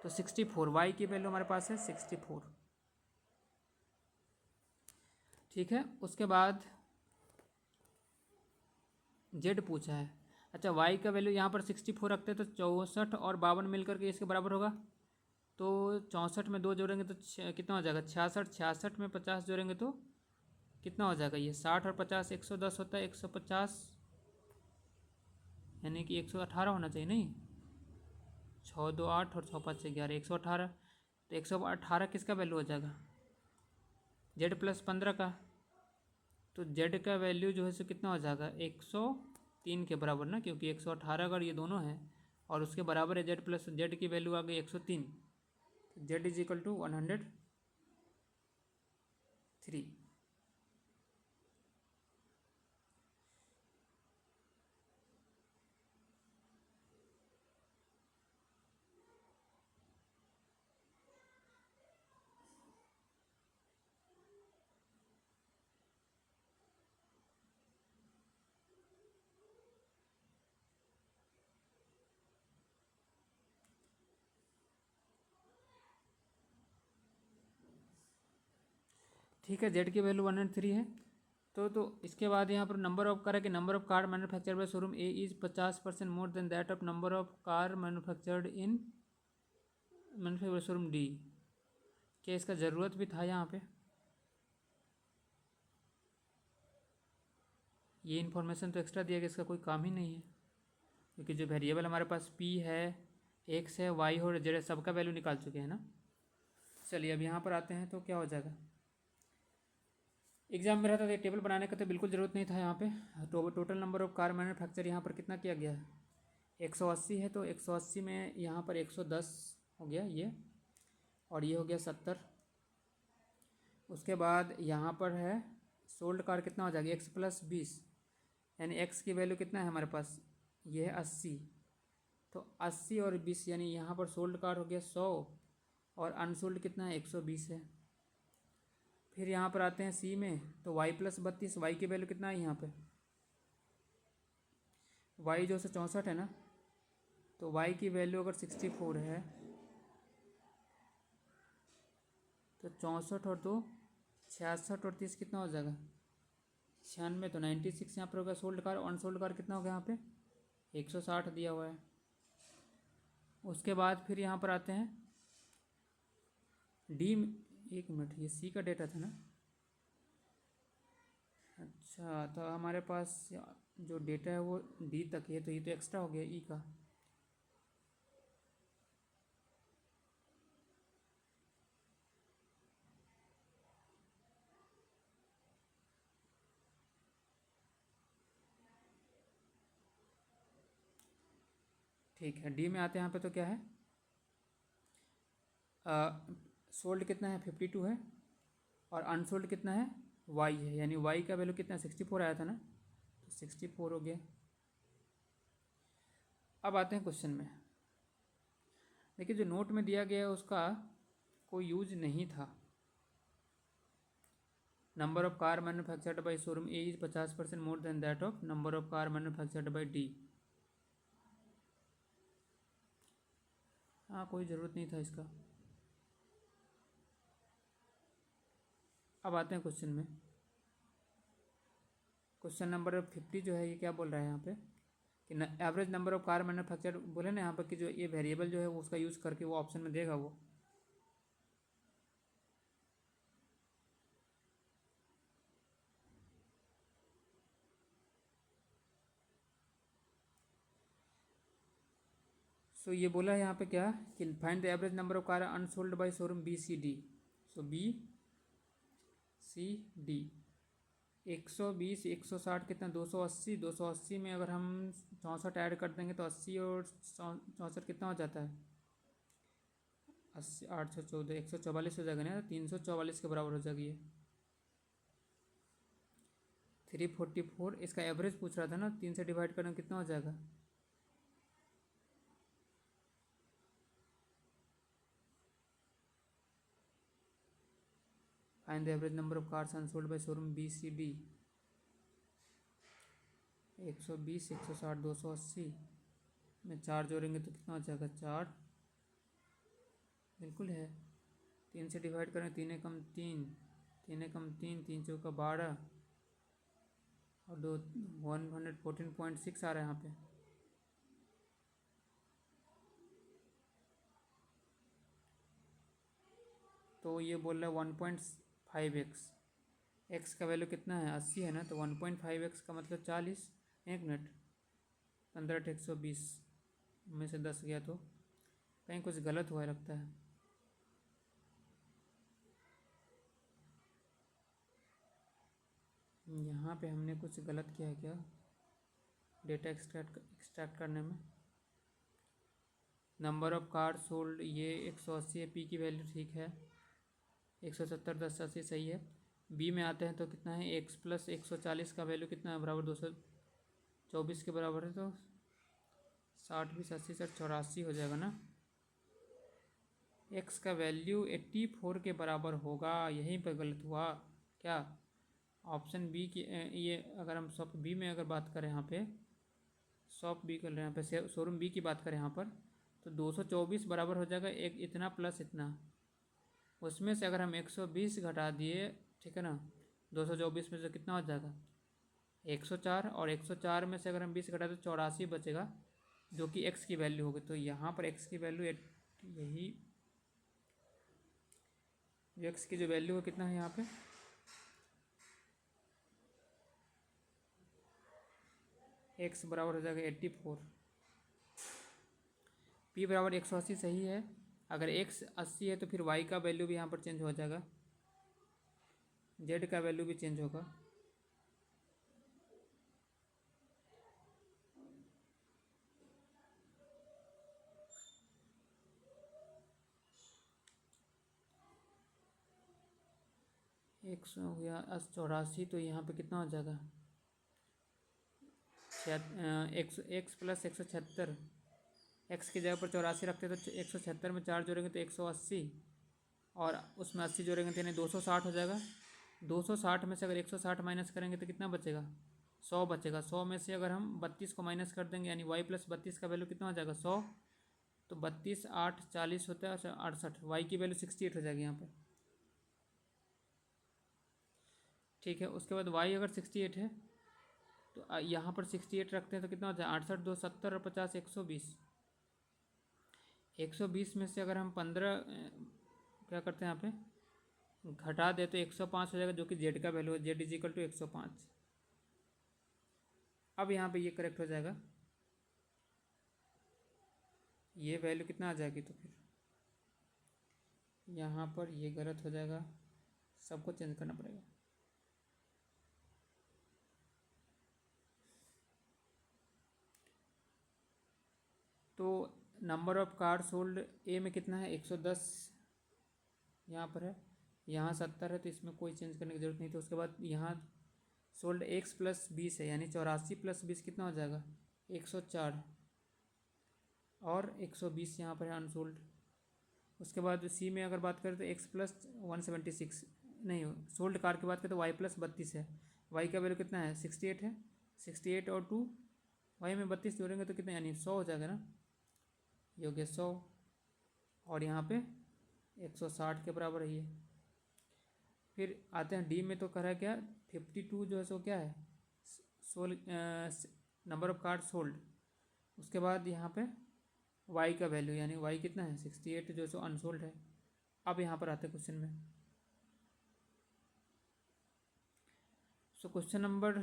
तो 64। वाई की वैल्यू हमारे पास है 64। ठीक है, उसके बाद जेड पूछा है। अच्छा, वाई का वैल्यू यहाँ पर 64 रखते हैं तो 64 और 52 मिलकर के इसके बराबर होगा। तो 64 में 2 जोड़ेंगे तो कितना हो जाएगा 66, 66 में 50 जोड़ेंगे तो कितना हो जाएगा ये 60 और 50 110 होता है 150, यानी कि 118 होना चाहिए, नहीं 6 2 8 और 6 5 11 118। तो 118 किसका वैल्यू हो जाएगा जेड प्लस 15 का। तो जेड का वैल्यू जो है सो कितना हो जाएगा 103 के बराबर ना, क्योंकि 118 अगर ये दोनों हैं और उसके बराबर है जेड प्लस, जेड की वैल्यू आ गई 103। Z is equal to 103। ठीक है, जेड की वैल्यू 103 है। तो इसके बाद यहाँ पर नंबर ऑफ कार है कि number of car manufactured by showroom A is 50% more than that of number of car manufactured in showroom D. क्या इसका ज़रूरत भी था यहाँ पे? ये इन्फॉर्मेशन तो एक्स्ट्रा दिया गया, इसका कोई काम ही नहीं है, क्योंकि जो वेरिएबल हमारे पास p है, x है, y और z है, सबका वैल्यू निकाल चुके हैं ना। चलिए अब यहाँ पर आते हैं तो क्या हो जाएगा। एग्जाम में रहता था टेबल बनाने का तो बिल्कुल ज़रूरत नहीं था यहाँ पे। Total number of car manufacture यहाँ पर कितना किया गया है, 180 है, तो 180 में यहाँ पर 110 हो गया ये, और ये हो गया 70। उसके बाद यहाँ पर है सोल्ड कार कितना हो जाएगा, x + 20, यानी x की वैल्यू कितना है हमारे पास, ये है 80, तो 80 और 20 यानी यहाँ पर सोल्ड कार हो गया 100, और अनसोल्ड कितना है 120 है। फिर यहाँ पर आते हैं सी में, तो y + 32, y की वैल्यू कितना है यहाँ पे, y जो से 64 है ना, तो y की वैल्यू अगर 64 है तो 64 और 2 66 और 30 कितना हो जाएगा, 96, तो 96 यहाँ पर होगा सोल्ड कार। अनसोल्ड कार कितना होगा यहाँ पे 160 दिया हुआ है। उसके बाद फिर यहाँ पर आते हैं डी, एक मिनट, ये सी का डेटा था ना, अच्छा तो हमारे पास जो डेटा है वो डी तक है, तो ये तो एक्स्ट्रा हो गया ई का। ठीक है, डी में आते हैं यहाँ पे, तो क्या है, सोल्ड कितना है 52 है, और अनसोल्ड कितना है वाई है, यानी वाई का वैल्यू कितना 64 आया था ना, तो 64 हो गया। अब आते हैं क्वेश्चन में। देखिए जो नोट में दिया गया है उसका कोई यूज नहीं था। Number of car manufactured by showroom A is 50% more than that of number of car manufactured by D. हाँ कोई ज़रूरत नहीं था इसका। अब आते हैं क्वेश्चन में। क्वेश्चन नंबर 50 जो है ये क्या बोल रहा है यहाँ पे कि average number of car manufacture, बोले ना यहाँ पर कि जो ये वेरिएबल जो है वो उसका यूज़ करके वो ऑप्शन में देगा वो। सो ये बोला है यहाँ पे क्या कि find the average number of car unsold by showroom B C D. So B C D 120, 160 कितना 280, 280 में अगर हम 64 ऐड कर देंगे तो 80 और 64 कितना हो जाता है 80, 814, 144 हो जाएगा ना, 344 के बराबर हो जाएगी ये। 344 इसका एवरेज पूछ रहा था ना, 3 से डिवाइड करना कितना हो जाएगा, find the average number of cars unsold by showroom B C D. 120, 160, 280 में 4 जोड़ेंगे तो कितना हो जाएगा 4, बिल्कुल है। 3 से डिवाइड करें, 3 कम 3, 3 कम 3, 3 चौका 12 और 2 114.6 आ रहा है यहाँ पे। तो ये बोल रहा है 1.5x, x का वैल्यू कितना है 80 है ना, तो 1.5x का मतलब 40। एक मिनट, 15 120 में से 10 गया तो कहीं कुछ गलत हुआ लगता है। यहाँ पे हमने कुछ गलत किया है क्या डेटा एक्सट्रैक्ट करने में। नंबर ऑफ कार सोल्ड ये 180 है, पी की वैल्यू ठीक है, 170, 10 80 सही है। बी में आते हैं तो कितना है x + 140 का वैल्यू कितना है बराबर 224 के बराबर है, तो 60, 20, 80, 60, 84 हो जाएगा ना। x का वैल्यू 84 के बराबर होगा, यहीं पर गलत हुआ क्या, ऑप्शन बी की ये अगर हम शॉप बी में अगर बात करें यहाँ पे, शॉप बी कर रहे हैं यहाँ पे, शोरूम बी की बात करें यहाँ पर, तो 224 बराबर हो जाएगा एक इतना प्लस इतना, उसमें से अगर हम 120 घटा दिए, ठीक है ना, 224 में से कितना हो जाएगा 104, और 104 में से अगर हम 20 घटा तो 84 बचेगा, जो कि x की वैल्यू होगी। तो यहाँ पर x की वैल्यू यही एक्स की जो वैल्यू है कितना है यहाँ पे, एक्स बराबर हो जाएगा 84। पी बराबर 180 सही है। अगर एक्स 80 है तो फिर वाई का वैल्यू भी यहाँ पर चेंज हो जाएगा, जेड का वैल्यू भी चेंज होगा। एक्स हो गया 84, तो यहाँ पे कितना हो जाएगा, एक्स एक्स प्लस 176। एक्स की जगह पर 84 रखते तो 176 में 4 जोड़ेंगे तो 180, और उसमें 80 जोड़ेंगे तो यानी 260 हो जाएगा। 260 में से अगर 160 माइनस करेंगे तो कितना बचेगा, 100 बचेगा। 100 में से अगर हम 32 को माइनस कर देंगे यानी वाई प्लस 32 का वैल्यू कितना हो जाएगा, 100। तो 32 8 40 होता है, 68। वाई की वैल्यू 68 हो जाएगी यहाँ पर। ठीक है, उसके बाद वाई अगर 68 है तो यहाँ पर 68 रखते हैं तो कितना हो जाए, 68 2 70 और 50 120। 120 में से अगर हम 15 क्या करते हैं यहाँ पे घटा दे तो 105 हो जाएगा, जो कि जेड का वैल्यू है, जेड इज इक्वल टू 105। अब यहाँ पे ये करेक्ट हो जाएगा, ये वैल्यू कितना आ जाएगी, तो फिर यहाँ पर ये गलत हो जाएगा, सबको चेंज करना पड़ेगा। तो नंबर ऑफ कार सोल्ड ए में कितना है, 110 यहाँ पर है, यहाँ 70 है, तो इसमें कोई चेंज करने की ज़रूरत नहीं। तो उसके बाद यहाँ सोल्ड एक्स प्लस 20 है, यानी 84 प्लस 20 कितना हो जाएगा, 104, और 120 यहाँ पर है अनसोल्ड। उसके बाद सी में अगर बात करें तो एक्स प्लस 176, नहीं सोल्ड कार की बात करें तो वाई प्लस 32 है। वाई का वैल्यू कितना है, 68 है। 68 और 2 वाई में 32 जोड़ेंगे तो कितना, यानी 100 हो जाएगा ना, ये हो गया 100। और यहाँ पे 160 के बराबर है ये। फिर आते हैं डी में, तो कह रहा है क्या, 52 जो है सो क्या है, sold number of card sold. उसके बाद यहाँ पे वाई का वैल्यू, यानी वाई कितना है 68 जो सो अनसोल्ड है। अब यहाँ पर आते हैं क्वेश्चन में। सो क्वेश्चन नंबर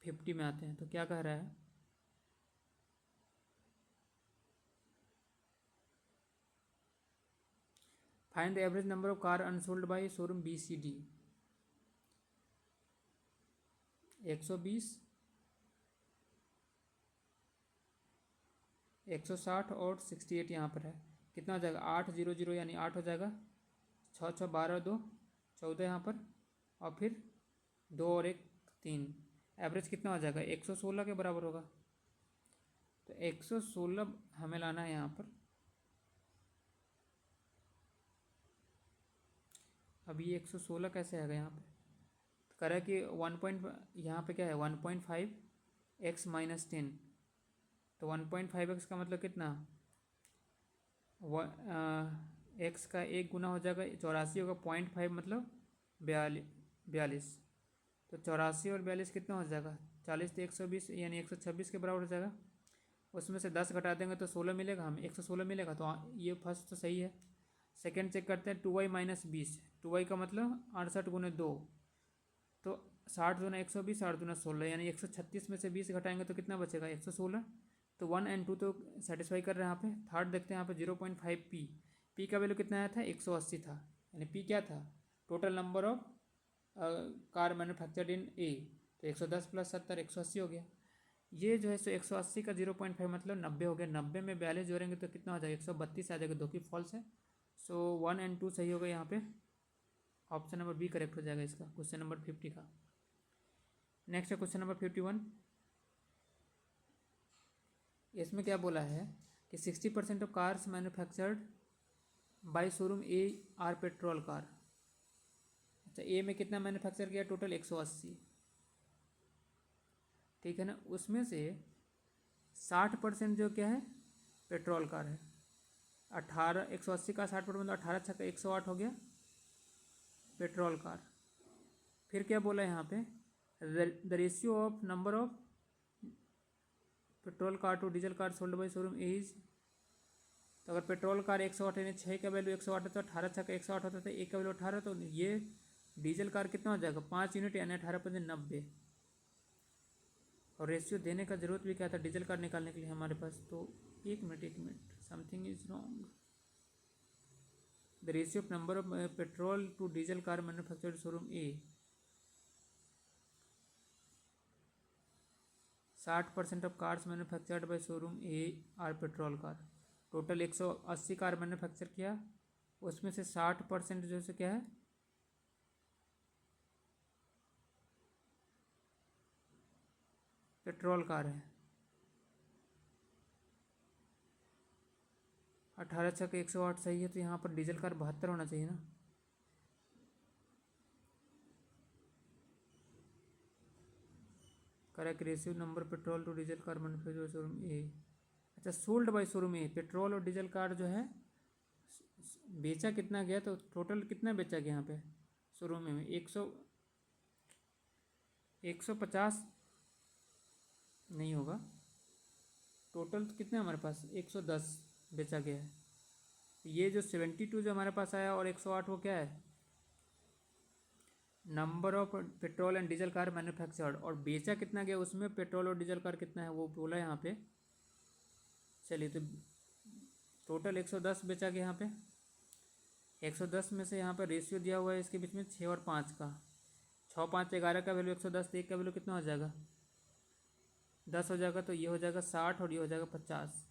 50 में आते हैं, तो क्या कह रहा है, find the average number of car unsold by showroom B C D. 120, 160 और 68 यहाँ पर है, कितना हो जाएगा, 800 यानी 8 हो जाएगा। 6 6 12 2 14 यहाँ पर, और फिर 2 और 1 3। एवरेज कितना हो जाएगा, 116 के बराबर होगा। तो 116 हमें लाना है यहाँ पर। अब ये 116 कैसे आएगा यहाँ पे, तो कह रहा है कि 1 यहाँ पे क्या है 1.5 एक्स माइनस 10। तो 1.5 एक्स का मतलब कितना, एक्स का एक गुना हो जाएगा 84 होगा, 0.5 मतलब 42। तो 84 और 42 कितना हो जाएगा, 40 तो 120 यानी 126 के बराबर हो जाएगा। उसमें से 10 घटा देंगे तो 16 मिलेगा, हमें 116 मिलेगा। तो ये फर्स्ट तो सही है। सेकेंड चेक करते हैं, 2y माइनस 20। 2y का मतलब 68 गुने 2, तो 60 दूना 120, 60 दूना 16, यानी 136 में से 20 घटाएंगे तो कितना बचेगा, 116। तो 1 एंड 2 तो सेटिस्फाई कर रहे हैं यहाँ पे। थर्ड देखते हैं यहाँ पे 0.5 पी। पी का वैल्यू कितना आया था, 180 था, यानी पी क्या था, total number of car manufactured in A. तो 110 प्लस 70 180 हो गया। ये जो है सो 180 का 0.5 मतलब 90 हो गया। 90 में 42 जोड़ेंगे तो कितना हो जाएगा, 132 आ जाएगा, दो की फॉल्स है। सो 1 एंड 2 सही होगा यहाँ पे। ऑप्शन नंबर बी करेक्ट हो जाएगा इसका, क्वेश्चन नंबर 50 का। नेक्स्ट है क्वेश्चन नंबर 51। इसमें क्या बोला है कि 60% of cars manufactured by showroom A are petrol car. अच्छा, ए में कितना मैन्युफैक्चर किया, टोटल 180, ठीक है ना। उसमें से 60% जो क्या है पेट्रोल कार है। 18 180 का 60% मतलब 18 छक्का 108 हो गया पेट्रोल कार। फिर क्या बोला है यहाँ पे, the ratio of number of petrol car to diesel car sold by showroom is तो अगर पेट्रोल कार 108 यानी 6 का वैल्यू 108 है तो 18 6 का 108 होता है, 1 का वैल्यू 18, तो ये डीजल कार कितना हो जाएगा 5 यूनिट यानी 18×90। और रेशियो देने का ज़रूरत भी क्या था डीजल कार निकालने के लिए हमारे पास, तो एक minute something is wrong. The ratio of number of petrol to diesel car manufactured showroom A, 60% of cars manufactured by showroom A are petrol car. Total 180 car manufacture किया, उसमें से 60% जो है क्या है पेट्रोल कार है। 18 छः 108 सही है, तो यहाँ पर डीजल कार 72 होना चाहिए ना। Correct ratio number petrol to diesel car manufacture showroom A. अच्छा sold by showroom A, petrol और डीजल कार जो है बेचा कितना गया, तो टोटल कितना बेचा गया यहाँ पे शोरूम में 150 नहीं होगा, टोटल तो कितना हमारे पास 110 बेचा गया है। ये जो 72 जो हमारे पास आया और 108 वो क्या है number of petrol and diesel car manufactured, और बेचा कितना गया उसमें पेट्रोल और डीजल कार कितना है वो बोला यहाँ पे। चलिए तो टोटल 110 बेचा गया यहाँ पे, 110 में से यहाँ पर रेशियो दिया हुआ है इसके बीच में 6 और 5 का, 6 5 11 का वैल्यू 110, तो एक का वैल्यू कितना हो जाएगा 10 हो जाएगा, तो ये हो जाएगा 60 और ये हो जाएगा 50।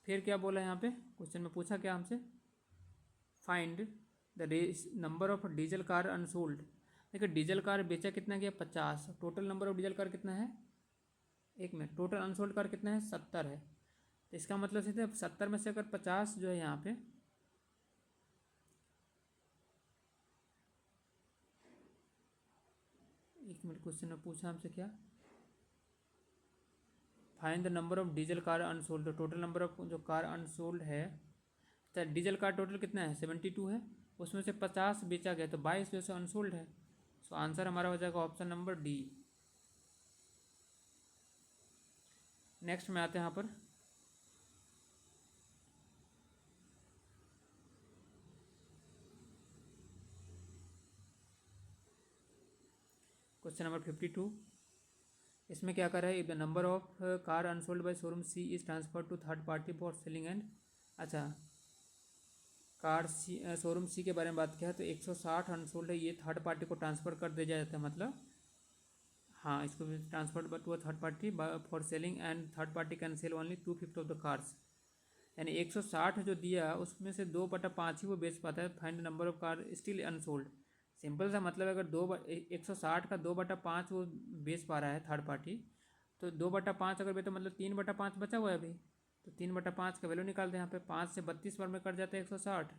फिर क्या बोला यहाँ पे क्वेश्चन में पूछा क्या हमसे, find the number of diesel car unsold. देखिए डीजल कार बेचा कितना गया 50, total number of diesel car कितना है, एक मिनट, टोटल अनसोल्ड कार कितना है 70 है, तो इसका मतलब सीधे 70 में से अगर 50 जो है यहाँ पे एक मिनट क्वेश्चन में पूछा हमसे क्या, find the number of diesel car unsold, total number of जो कार अनसोल्ड है, तो डीजल कार टोटल कितना है 72 है, उसमें से 50 बेचा गया तो 22 जो है अनसोल्ड है। सो आंसर हमारा हो जाएगा ऑप्शन नंबर डी। नेक्स्ट में आते हैं यहाँ पर क्वेश्चन नंबर 52। इसमें क्या कर रहा है, the number of car unsold by showroom C is transfer to third party for selling and, अच्छा कार सी शोरूम सी के बारे में बात किया है, तो 160 अनसोल्ड है, ये थर्ड पार्टी को ट्रांसफ़र कर दिया जाता है, मतलब हाँ इसको भी transfer to a third party for selling and third party can sell only 2/5 of the cars, यानी 160 जो दिया उसमें से 2/5 ही वो बेच पाता है। Find number of car still unsold, simple सा मतलब अगर 160 का 2/5 वो बेच पा रहा है थर्ड पार्टी, तो 2/5 अगर बेचो मतलब 3/5 बचा हुआ है अभी, तो 3/5 का वैल्यू निकालते हैं यहाँ पे, 5 से 32 बार में कट जाता है 160,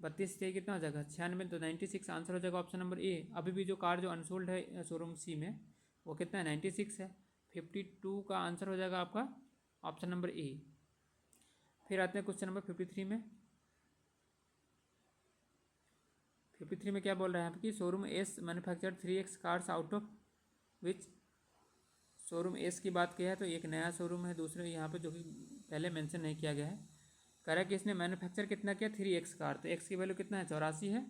32 से कितना हो जाएगा 96, तो 96 आंसर हो जाएगा ऑप्शन नंबर ए। अभी भी जो कार जो अनसोल्ड है शोरूम सी में वो कितना है 96 है, 52 का आंसर हो जाएगा आपका ऑप्शन नंबर ए। फिर आते हैं क्वेश्चन नंबर 53 में। 53 में क्या बोल रहे हैं कि showroom S manufacture 3x cars out of which, showroom S की बात किया है तो एक नया शोरूम है, दूसरे यहाँ पे जो कि पहले मेंशन नहीं किया गया है। कह रहा है कि इसने मैन्युफैक्चर कितना किया 3x कार, तो x की वैल्यू कितना है 84 है,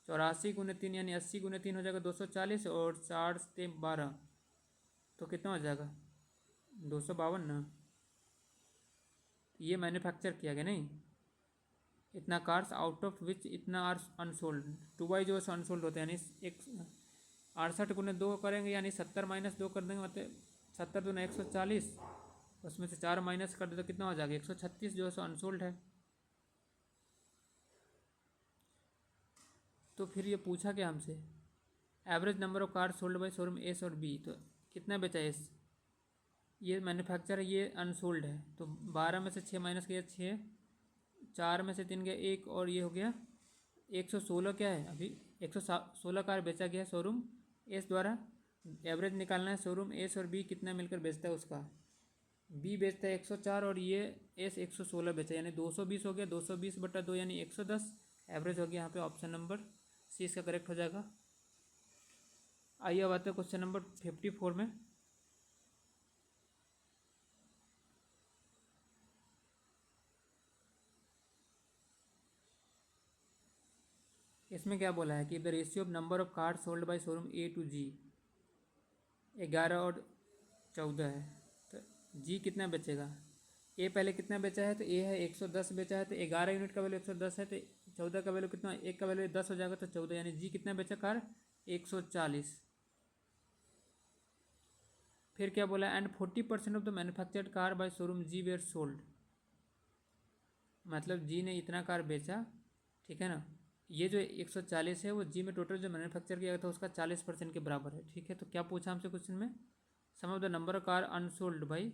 84×3 यानी 80×3 हो जाएगा 240, और 4 से 12 तो कितना हो जाएगा 252 ना, ये मैन्युफैक्चर किया गया नहीं, इतना कार्स आउट ऑफ विच इतना आर अनसोल्ड, 2y जो है अनसोल्ड होते हैं, यानी एक 68×2 करेंगे यानी 70 - 2 कर देंगे, मतलब 70 दूना 140, उसमें से 4 माइनस कर दे तो कितना हो जाएगा 136 जो है सो अनसोल्ड है। तो फिर ये पूछा क्या हमसे, average number of car sold by showroom S और बी, तो कितना बेचा एस, ये मैन्युफैक्चर है ये अनसोल्ड है, तो 12 में से 6 माइनस किया 6, 4 में से 3 गया 1, और ये हो गया 116 क्या है अभी 116 कार बेचा गया शोरूम एस द्वारा। एवरेज निकालना है शोरूम एस और बी कितना मिलकर बेचता है उसका, बी बेचता है 104 और ये एस 116 बेचा, यानी 220 हो गया, 220/2 यानी 110, एवरेज हो गया यहाँ पे ऑप्शन नंबर सी इसका करेक्ट हो जाएगा। आइए अब आते हैं क्वेश्चन नंबर 54 में। इसमें क्या बोला है कि the ratio of number of car sold by showroom A to G 11 और 14 है, तो जी कितना बेचेगा? ए पहले कितना बेचा है? तो ए है 110 बेचा है, तो 11 यूनिट का वैल्यू 110 है, तो 14 का वैल्यू कितना? एक का वैल्यू 10 हो जाएगा, तो 14, यानी जी कितना बेचा कार? 140। फिर क्या बोला? And 40% of the manufactured car by showroom G were sold, मतलब जी ने इतना कार बेचा, ठीक है ना। ये जो 140 है वो जी में टोटल जो मैन्युफैक्चर किया गया था उसका 40% के बराबर है, ठीक है। तो क्या पूछा हमसे क्वेश्चन में? Sum of the number of car unsold भाई,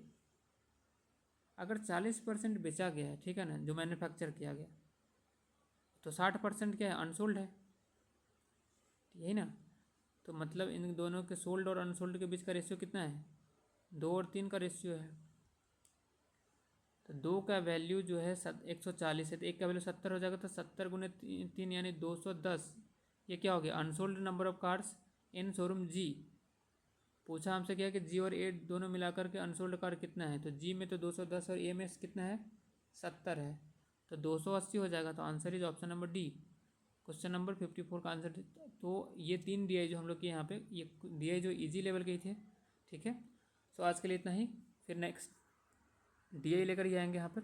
अगर 40% बेचा गया है, ठीक है ना, जो मैन्युफैक्चर किया गया, तो 60% क्या है? अनसोल्ड है, यही ना। तो मतलब इन दोनों के सोल्ड और अनसोल्ड के बीच का रेशियो कितना है? 2 और 3 का रेशियो है। तो 2 का वैल्यू जो है 140 है, तो एक का वैल्यू 70 हो जाएगा, तो 70 गुने 3 यानी 210। ये क्या हो गया? Unsold number of cars in showroom G. पूछा हमसे क्या कि जी और ए दोनों मिलाकर के अनसोल्ड कार कितना है, तो जी में तो 210 और ए में कितना है? 70 है, तो 280 हो जाएगा। तो answer is option number D, question number 54 का आंसर। तो ये 3 डी आई जो हम लोग के यहाँ पे ये डी आई जो इजी लेवल के ही थे, ठीक है। सो आज के लिए इतना ही, फिर नेक्स्ट डी आई लेकर ही आएंगे यहाँ पर।